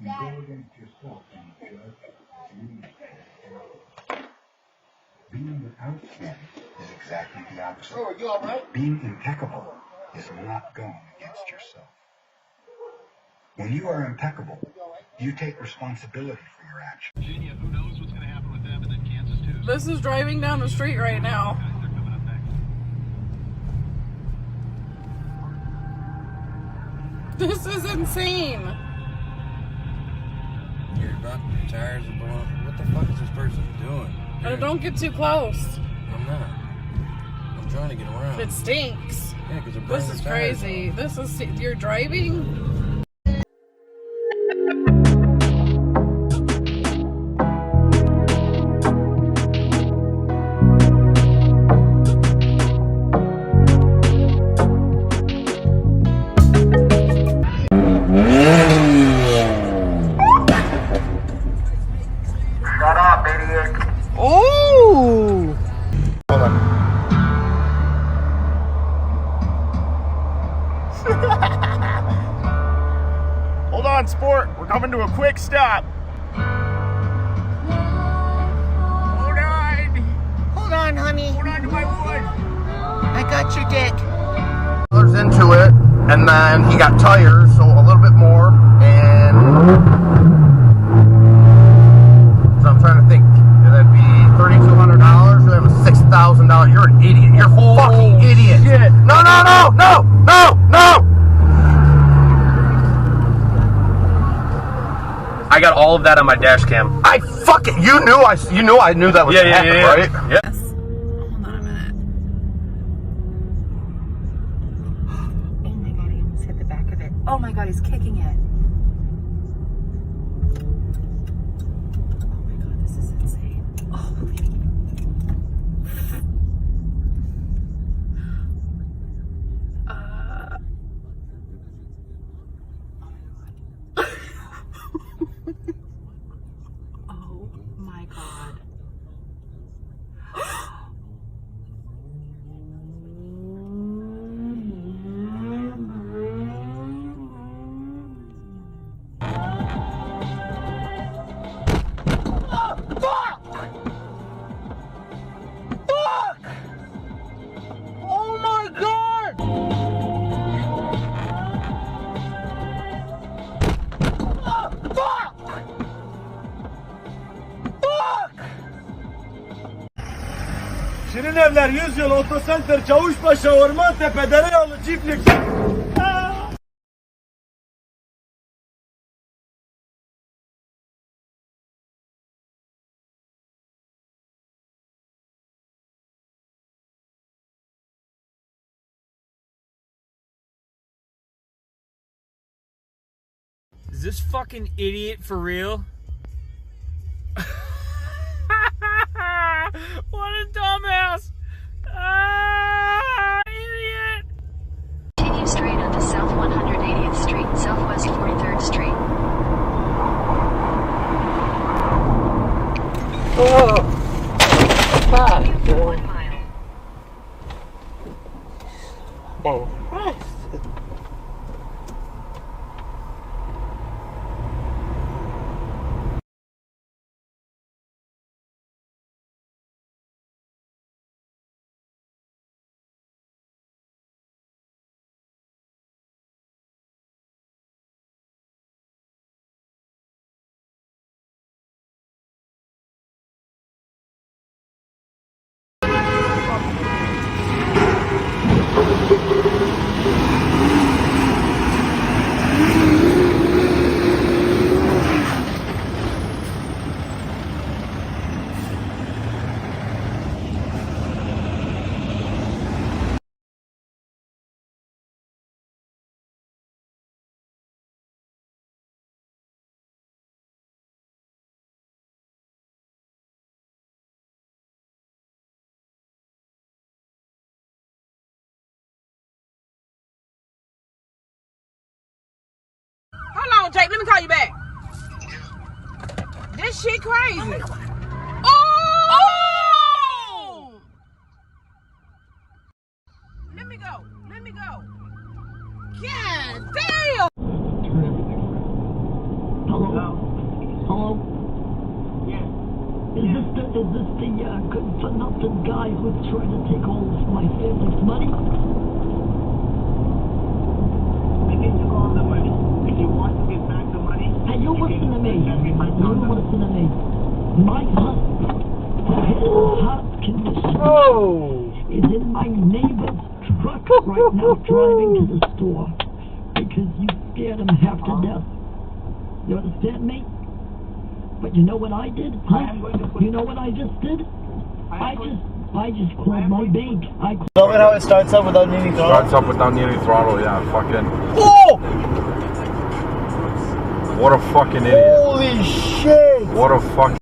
You go against yourself and judge, being without sin is exactly the opposite. Oh, are you all right? Being impeccable is not going against yourself. When you are impeccable, you take responsibility for your actions. Virginia, who knows what's going to happen with them, and then Kansas too. This is driving down the street right now. They're coming up next. This is insane. Your tires are blowing. What the fuck is this person doing? Don't get too close. I'm not. I'm trying to get around. It stinks. Yeah, because they're burning This is their tires crazy. off. This is, you're driving? Shut up, idiot. Ooh! Hold on. Hold on, sport. We're coming to a quick stop. Hold on. Hold on, honey. Hold on to my wood. I got your dick. Into it, and then he got tires, so a little bit more, and so I'm trying to think. That'd be $3,200. So that was $6,000. You're an idiot. You're a fucking idiot. Shit. No, no, no, no, no, no. I got all of that on my dash cam. I fucking you knew I knew that was happening, right? Yeah. Yes. Hold on a minute. Oh my god, he almost hit the back of it. Oh my god, he's kicking it. Oh my god, this is insane. Oh, oh my god. Oh my god! Şirin Evler 100 yıl Otocenter Çavuşbaşı Ormantepe Dereyalı Çiftlik. Is this fucking idiot for real? What a dumbass! Idiot! Continue straight onto South 180th Street, Southwest 43rd Street. Oh, fuck. Continue for 1 mile. Oh, Christ. Hold on, Jake. Let me call you back. This shit crazy. Oh! Let Let me go. Let me go. God damn. Hello? Hello? Yeah. Is this the good for nothing guy who's trying to take all of my family's money? I think you call the money. If you want to get back the money, Hey, you listen to me. You listen to me. My husband, his heart condition is in my neighbor's truck right now driving to the store because you scared him half to death. You understand me? But you know what I did? Huh? You know what I just did? I just called my bank. Tell me how it starts up without needing throttle. Starts up without needing throttle, yeah, fucking. Oh! What a fucking idiot. Holy shit! What a fucking.